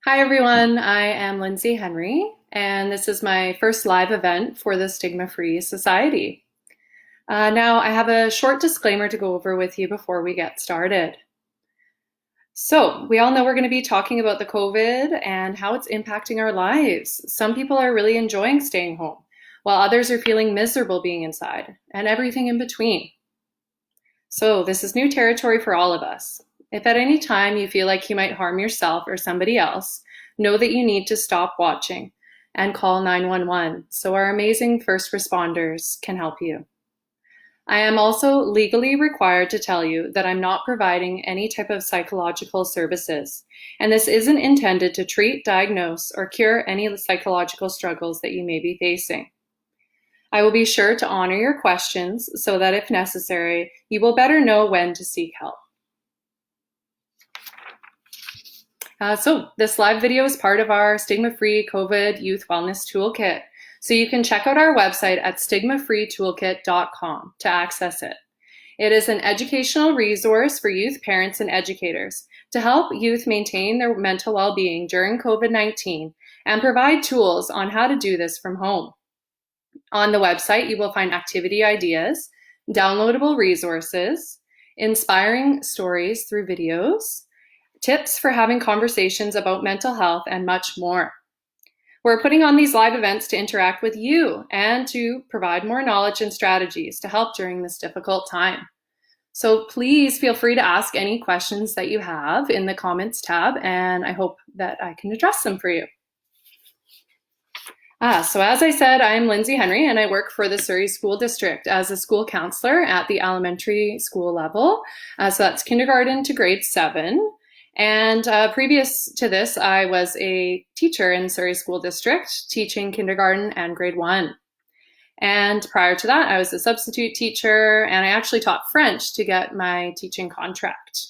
Hi everyone, I am Lynsey Henry, and this is my first live event for the Stigma-Free Society. Now, I have a short disclaimer to go over with you before we get started. So, we all know we're going to be talking about the COVID and how it's impacting our lives. Some people are really enjoying staying home, while others are feeling miserable being inside, and everything in between. So, this is new territory for all of us. If at any time you feel like you might harm yourself or somebody else, know that you need to stop watching and call 911 so our amazing first responders can help you. I am also legally required to tell you that I'm not providing any type of psychological services, and this isn't intended to treat, diagnose, or cure any psychological struggles that you may be facing. I will be sure to honor your questions so that if necessary, you will better know when to seek help. So this live video is part of our Stigma-Free COVID Youth Wellness Toolkit. So you can check out our website at stigmafreetoolkit.com to access it. It is an educational resource for youth parents and educators to help youth maintain their mental well-being during COVID-19 and provide tools on how to do this from home. On the website, you will find activity ideas, downloadable resources, inspiring stories through videos, tips for having conversations about mental health, and much more. We're putting on these live events to interact with you and to provide more knowledge and strategies to help during this difficult time. So please feel free to ask any questions that you have in the comments tab, and I hope that I can address them for you. So as I said, I'm Lynsey Henry, and I work for the Surrey School District as a school counselor at the elementary school level. So that's kindergarten to grade 7. And previous to this, I was a teacher in Surrey School District, teaching kindergarten and grade 1. And prior to that, I was a substitute teacher, and I actually taught French to get my teaching contract.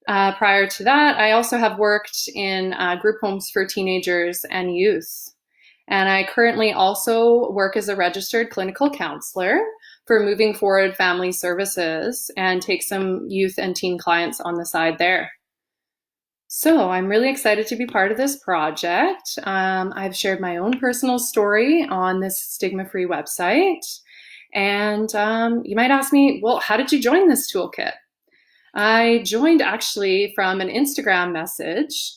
Prior to that, I also have worked in group homes for teenagers and youth. And I currently also work as a registered clinical counselor for Moving Forward Family Services and take some youth and teen clients on the side there. So I'm really excited to be part of this project. I've shared my own personal story on this Stigma-Free website. And you might ask me, well, how did you join this toolkit? I joined actually from an Instagram message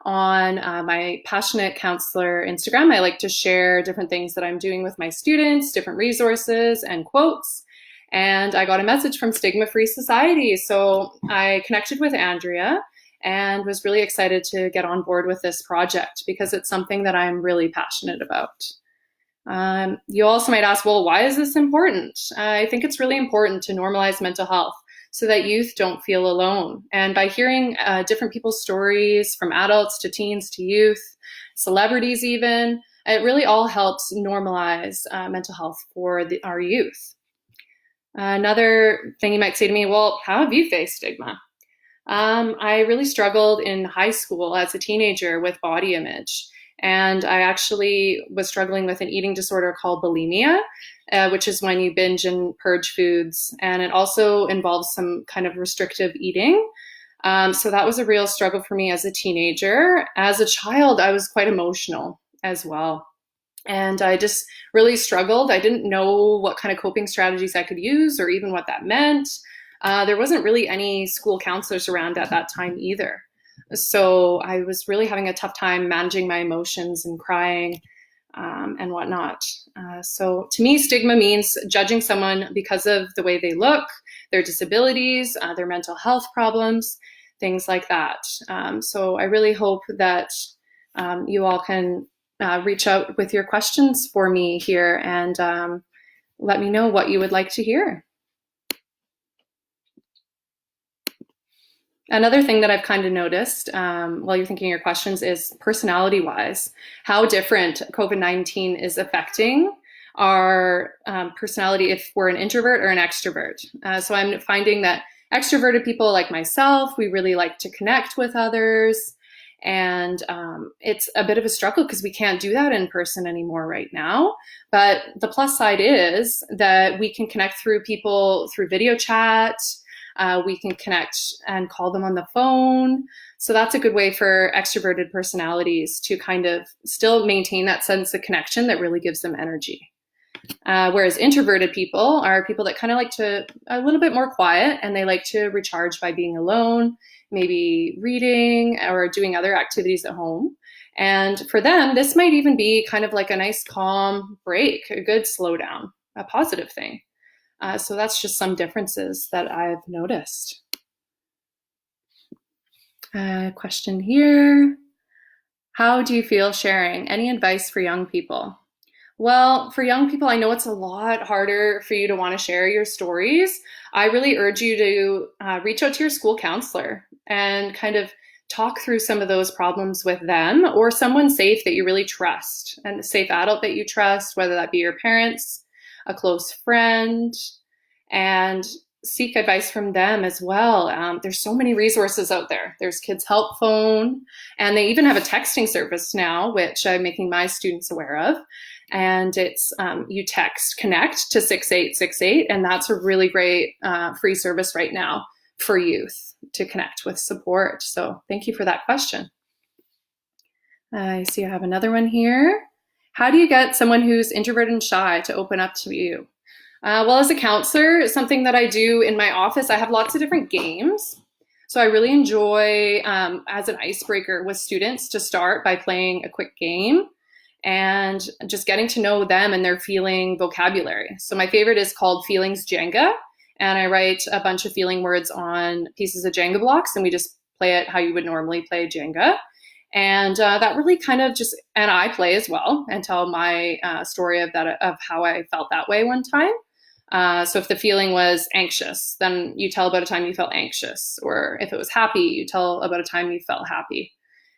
on my Passionate Counselor Instagram. I like to share different things that I'm doing with my students, different resources and quotes. And I got a message from Stigma-Free Society. So I connected with Andrea and was really excited to get on board with this project because it's something that I'm really passionate about. You also might ask, well, why is this important? I think it's really important to normalize mental health so that youth don't feel alone. And by hearing different people's stories, from adults to teens to youth, celebrities even, it really all helps normalize mental health for our youth. Another thing you might say to me, well, how have you faced stigma? I really struggled in high school as a teenager with body image. And I actually was struggling with an eating disorder called bulimia, which is when you binge and purge foods. And it also involves some kind of restrictive eating. So that was a real struggle for me as a teenager. As a child, I was quite emotional as well. And I just really struggled. I didn't know what kind of coping strategies I could use or even what that meant. There wasn't really any school counselors around at that time either. So I was really having a tough time managing my emotions and crying and whatnot. So to me, stigma means judging someone because of the way they look, their disabilities, their mental health problems, things like that. So I really hope that you all can reach out with your questions for me here and let me know what you would like to hear. Another thing that I've kind of noticed while you're thinking your questions is personality-wise, how different COVID-19 is affecting our personality if we're an introvert or an extrovert. So I'm finding that extroverted people like myself, we really like to connect with others. And it's a bit of a struggle because we can't do that in person anymore right now. But the plus side is that we can connect through people through video chat. We can connect and call them on the phone. So that's a good way for extroverted personalities to kind of still maintain that sense of connection that really gives them energy. Whereas introverted people are people that kind of like to a little bit more quiet, and they like to recharge by being alone, maybe reading or doing other activities at home. And for them, this might even be kind of like a nice calm break, a good slowdown, a positive thing. So that's just some differences that I've noticed. Question here. How do you feel sharing? Any advice for young people? Well, for young people, I know it's a lot harder for you to want to share your stories. I really urge you to reach out to your school counselor and kind of talk through some of those problems with them, or someone safe that you really trust, and a safe adult that you trust, whether that be your parents, a close friend, and seek advice from them as well. There's so many resources out there. There's Kids Help Phone, and they even have a texting service now, which I'm making my students aware of. And it's you text connect to 6868, and that's a really great free service right now for youth to connect with support. So thank you for that question. I see I have another one here. How do you get someone who's introverted and shy to open up to you? Well, as a counselor, something that I do in my office, I have lots of different games. So I really enjoy, as an icebreaker with students, to start by playing a quick game and just getting to know them and their feeling vocabulary. So my favorite is called Feelings Jenga. And I write a bunch of feeling words on pieces of Jenga blocks, and we just play it how you would normally play Jenga. And that really kind of just, and I play as well and tell my story of how I felt that way one time. So if the feeling was anxious, then you tell about a time you felt anxious. Or if it was happy, you tell about a time you felt happy.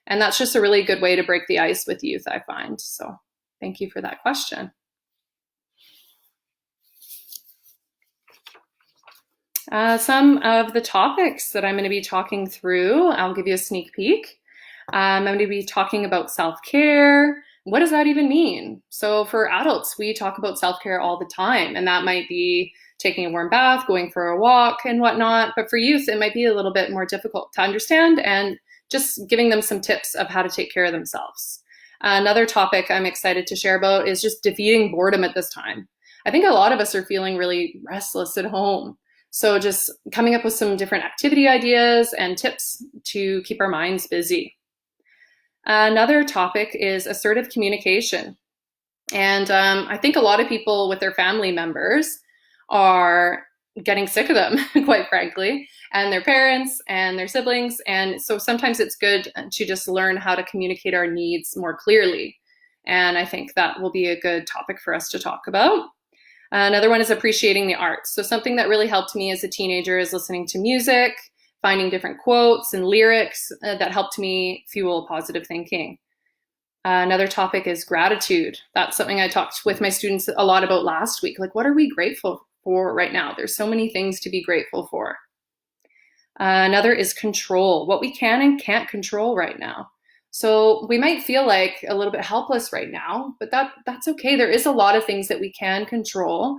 And that's just a really good way to break the ice with youth, I find. So thank you for that question. Some of the topics that I'm going to be talking through, I'll give you a sneak peek. I'm going to be talking about self-care. What does that even mean? So for adults, we talk about self-care all the time, and that might be taking a warm bath, going for a walk and whatnot. But for youth, it might be a little bit more difficult to understand, and just giving them some tips of how to take care of themselves. Another topic I'm excited to share about is just defeating boredom at this time. I think a lot of us are feeling really restless at home. So just coming up with some different activity ideas and tips to keep our minds busy. Another topic is assertive communication. And I think a lot of people with their family members are getting sick of them, quite frankly, and their parents and their siblings. And so sometimes it's good to just learn how to communicate our needs more clearly. And I think that will be a good topic for us to talk about. Another one is appreciating the arts. So something that really helped me as a teenager is listening to music, finding different quotes and lyrics that helped me fuel positive thinking. Another topic is gratitude. That's something I talked with my students a lot about last week. Like, what are we grateful for right now? There's so many things to be grateful for. Another is control, what we can and can't control right now. So we might feel like a little bit helpless right now, but that's okay. There is a lot of things that we can control,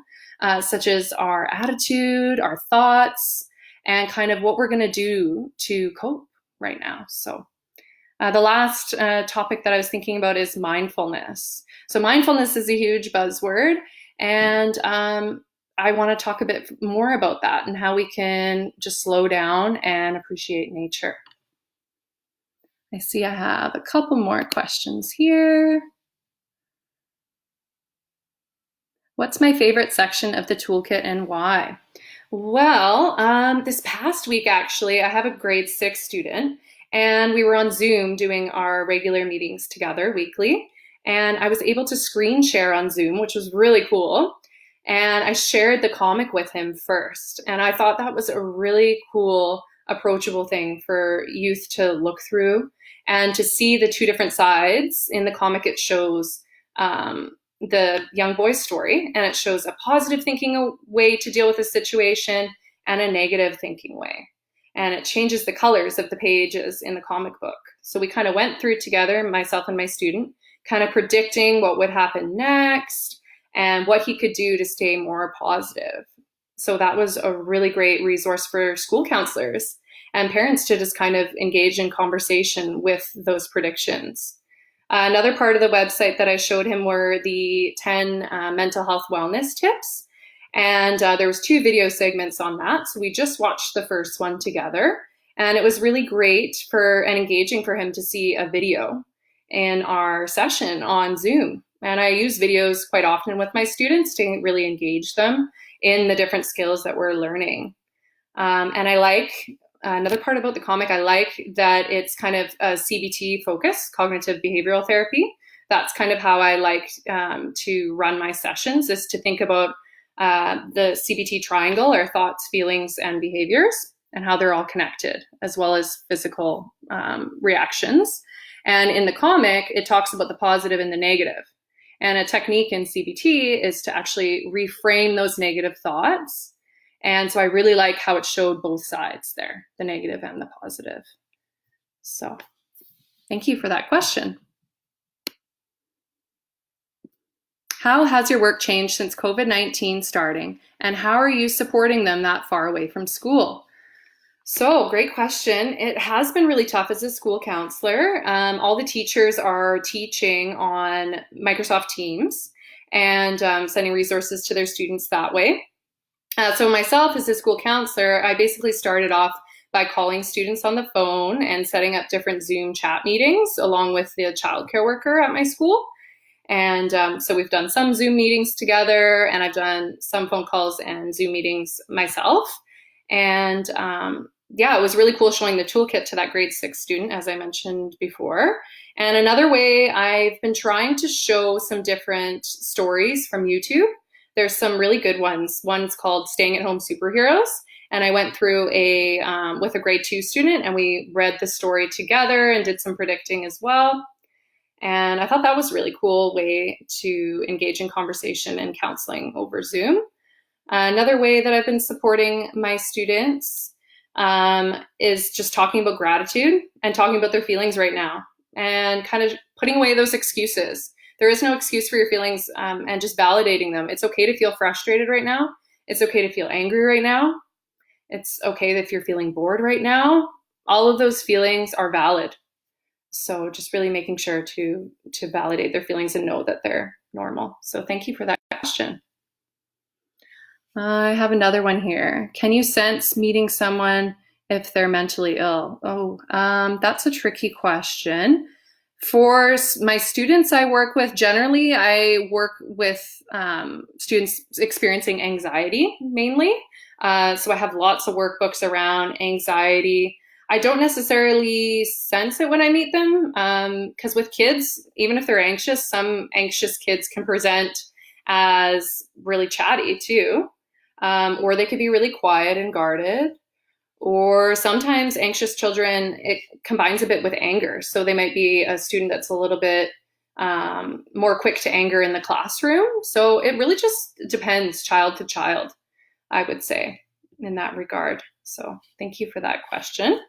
such as our attitude, our thoughts, and kind of what we're going to do to cope right now. So the last topic that I was thinking about is mindfulness. So mindfulness is a huge buzzword, and I want to talk a bit more about that and how we can just slow down and appreciate nature. I see I have a couple more questions here. What's my favorite section of the toolkit and why? Well, this past week, actually, I have a grade 6 student, and we were on Zoom doing our regular meetings together weekly. And I was able to screen share on Zoom, which was really cool. And I shared the comic with him first. And I thought that was a really cool, approachable thing for youth to look through and to see the two different sides. In the comic, it shows the young boy's story, and it shows a positive thinking way to deal with a situation and a negative thinking way. And it changes the colors of the pages in the comic book. So we kind of went through together, myself and my student, kind of predicting what would happen next and what he could do to stay more positive. So that was a really great resource for school counselors and parents to just kind of engage in conversation with those predictions. Another part of the website that I showed him were the 10 mental health wellness tips. And there was 2 video segments on that. So we just watched the first one together. And it was really great and engaging for him to see a video in our session on Zoom. And I use videos quite often with my students to really engage them in the different skills that we're learning. And I like, another part about the comic, I like that it's kind of a CBT focus, cognitive behavioral therapy. That's kind of how I like to run my sessions, is to think about the CBT triangle, or thoughts, feelings, and behaviors, and how they're all connected, as well as physical reactions. And in the comic, it talks about the positive and the negative. And a technique in CBT is to actually reframe those negative thoughts. And so I really like how it showed both sides there, the negative and the positive. So thank you for that question. How has your work changed since COVID-19 starting? And how are you supporting them that far away from school? So, great question. It has been really tough as a school counselor. All the teachers are teaching on Microsoft Teams and sending resources to their students that way. So myself as a school counselor, I basically started off by calling students on the phone and setting up different Zoom chat meetings along with the childcare worker at my school. And so we've done some Zoom meetings together, and I've done some phone calls and Zoom meetings myself. And yeah, it was really cool showing the toolkit to that grade 6 student, as I mentioned before. And another way, I've been trying to show some different stories from YouTube. There's some really good ones. One's called Staying at Home Superheroes. And I went through with a grade 2 student, and we read the story together and did some predicting as well. And I thought that was a really cool way to engage in conversation and counseling over Zoom. Another way that I've been supporting my students is just talking about gratitude and talking about their feelings right now, and kind of putting away those excuses. There is no excuse for your feelings, and just validating them. It's okay to feel frustrated right now. It's okay to feel angry right now. It's okay if you're feeling bored right now. All of those feelings are valid. So just really making sure to validate their feelings and know that they're normal. So thank you for that question. I have another one here. Can you sense meeting someone if they're mentally ill? That's a tricky question. For my students I work with, generally I work with students experiencing anxiety mainly. So I have lots of workbooks around anxiety. I don't necessarily sense it when I meet them, because with kids, even if they're anxious, some anxious kids can present as really chatty too, or they could be really quiet and guarded. Or sometimes anxious children, it combines a bit with anger. So they might be a student that's a little bit more quick to anger in the classroom. So it really just depends child to child, I would say, in that regard. So thank you for that question.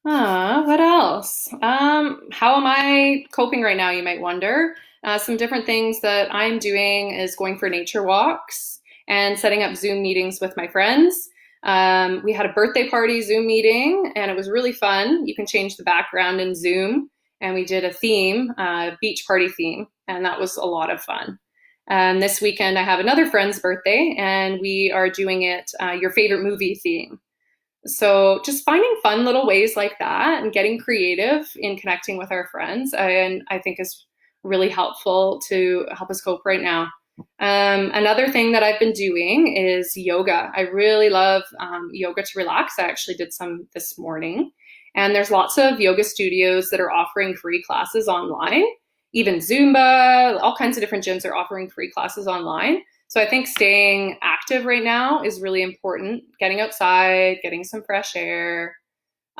What else? How am I coping right now, you might wonder? Some different things that I'm doing is going for nature walks and setting up Zoom meetings with my friends. We had a birthday party Zoom meeting, and it was really fun. You can change the background in Zoom, and we did a theme, beach party theme, and that was a lot of fun. This weekend I have another friend's birthday, and we are doing it your favorite movie theme. So just finding fun little ways like that and getting creative in connecting with our friends, and I think is really helpful to help us cope right now. Another thing that I've been doing is yoga. I really love yoga to relax. I actually did some this morning, and there's lots of yoga studios that are offering free classes online. Even Zumba, all kinds of different gyms are offering free classes online. So I think staying active right now is really important. Getting outside, getting some fresh air.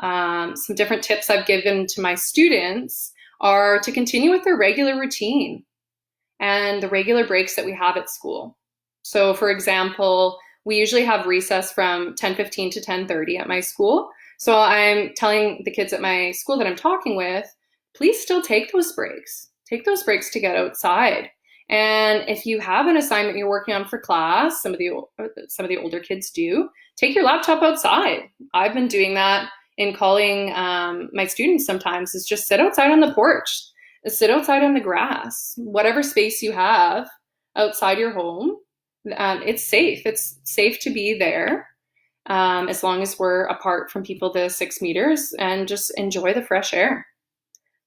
Some different tips I've given to my students are to continue with their regular routine and the regular breaks that we have at school. So for example, we usually have recess from 10:15 to 10:30 at my school. So I'm telling the kids at my school that I'm talking with, please still take those breaks. Take those breaks to get outside And if you have an assignment you're working on for class, some of the older kids do, take your laptop outside. I've been doing that in calling my students sometimes, is just sit outside on the porch, sit outside on the grass, whatever space you have outside your home. It's safe. It's safe to be there as long as we're apart from people to 6 meters, and just enjoy the fresh air.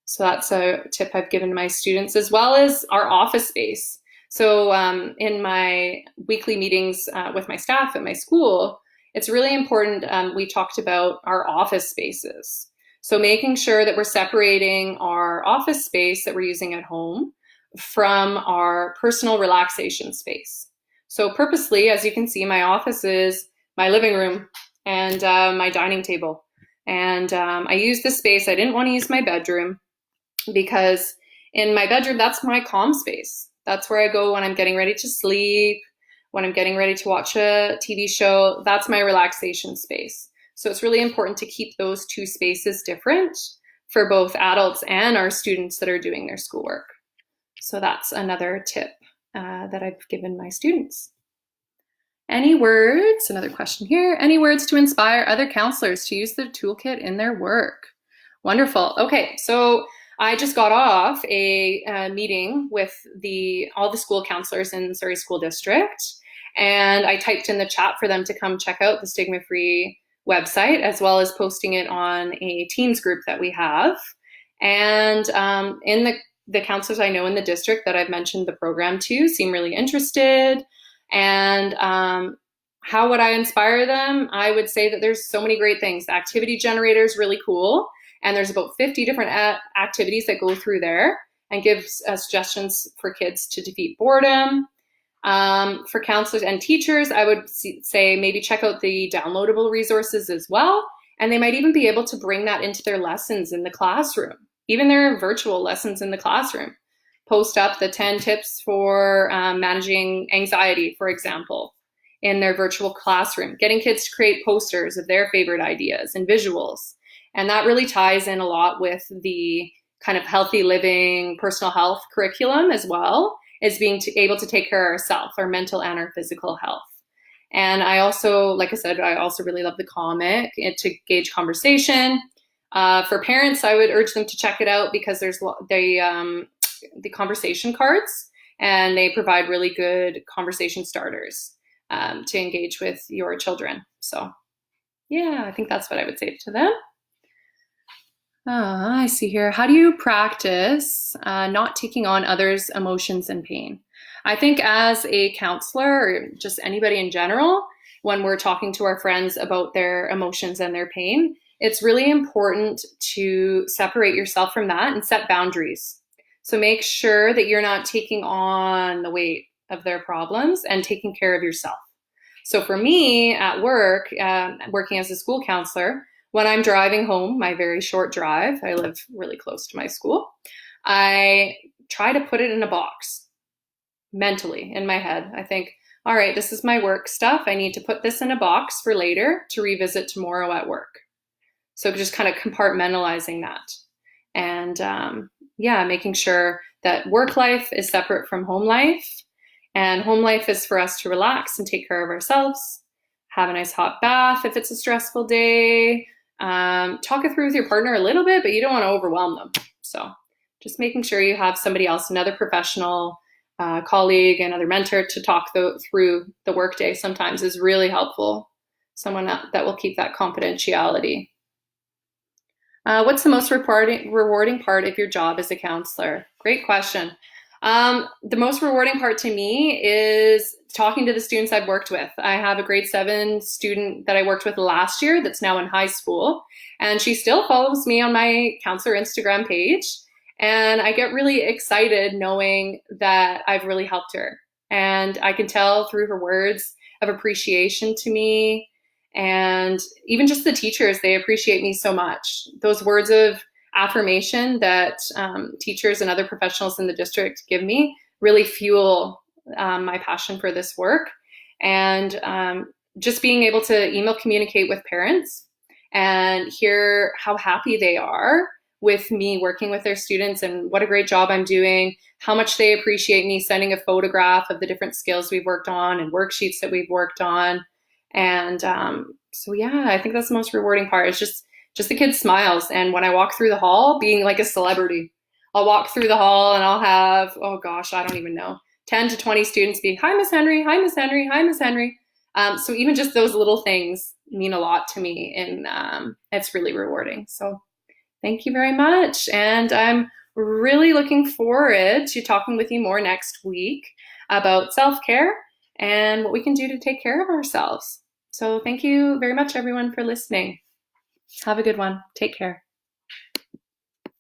So that's a tip I've given my students, as well as our office space. So in my weekly meetings with my staff at my school, it's really important. We talked about our office spaces. So making sure that we're separating our office space that we're using at home from our personal relaxation space. So purposely, as you can see, my office is my living room and my dining table. And I use this space. I didn't want to use my bedroom, because in my bedroom, that's my calm space. That's where I go when I'm getting ready to sleep, when I'm getting ready to watch a TV show. That's my relaxation space. So it's really important to keep those two spaces different for both adults and our students that are doing their schoolwork. So that's another tip that I've given my students. Any words, another question here, any words to inspire other counselors to use the toolkit in their work? Wonderful. Okay, so I just got off a meeting with all the school counselors in Surrey School District, and I typed in the chat for them to come check out the Stigma-Free website, as well as posting it on a Teams group that we have. And in the counselors I know in the district that I've mentioned the program to seem really interested. And how would I inspire them? I would say that there's so many great things. The activity generator is really cool. And there's about 50 different activities that go through there and gives suggestions for kids to defeat boredom. For counselors and teachers, I would say maybe check out the downloadable resources as well. And they might even be able to bring that into their lessons in the classroom, even their virtual lessons in the classroom. Post up the 10 tips for managing anxiety, for example, in their virtual classroom, getting kids to create posters of their favorite ideas and visuals. And that really ties in a lot with the kind of healthy living, personal health curriculum, as well as being able to take care of ourselves, our mental and our physical health. And I also, like I said, I also really love the comic to gauge conversation. For parents, I would urge them to check it out, because there's the conversation cards, and they provide really good conversation starters to engage with your children. So yeah, I think that's what I would say to them. I see here. How do you practice not taking on others' emotions and pain? I think as a counselor, or just anybody in general, when we're talking to our friends about their emotions and their pain, it's really important to separate yourself from that and set boundaries. So make sure that you're not taking on the weight of their problems and taking care of yourself. So for me at work, working as a school counselor, when I'm driving home, my very short drive, I live really close to my school, I try to put it in a box mentally in my head. I think, all right, this is my work stuff. I need to put this in a box for later to revisit tomorrow at work. So just kind of compartmentalizing that. And making sure that work life is separate from home life. And home life is for us to relax and take care of ourselves, have a nice hot bath if it's a stressful day, talk it through with your partner a little bit, but you don't want to overwhelm them. So just making sure you have somebody else, another professional, colleague, another mentor to talk through the workday sometimes is really helpful. Someone that will keep that confidentiality. What's the most rewarding part of your job as a counselor? Great question. The most rewarding part to me is talking to the students I've worked with. I have a grade 7 student that I worked with last year that's now in high school, and she still follows me on my counselor Instagram page. And I get really excited knowing that I've really helped her. And I can tell through her words of appreciation to me, and even just the teachers, they appreciate me so much. Those words of affirmation that teachers and other professionals in the district give me really fuel my passion for this work. And just being able to email communicate with parents and hear how happy they are with me working with their students and what a great job I'm doing, how much they appreciate me sending a photograph of the different skills we've worked on and worksheets that we've worked on. And so yeah, I think that's the most rewarding part. It's just the kids' smiles. And when I walk through the hall, being like a celebrity, I'll walk through the hall and I'll have, oh gosh, I don't even know, 10 to 20 students be, hi, Miss Henry, hi, Miss Henry, hi, Miss Henry. So even just those little things mean a lot to me, and it's really rewarding. So thank you very much. And I'm really looking forward to talking with you more next week about self-care and what we can do to take care of ourselves. So thank you very much, everyone, for listening. Have a good one. Take care.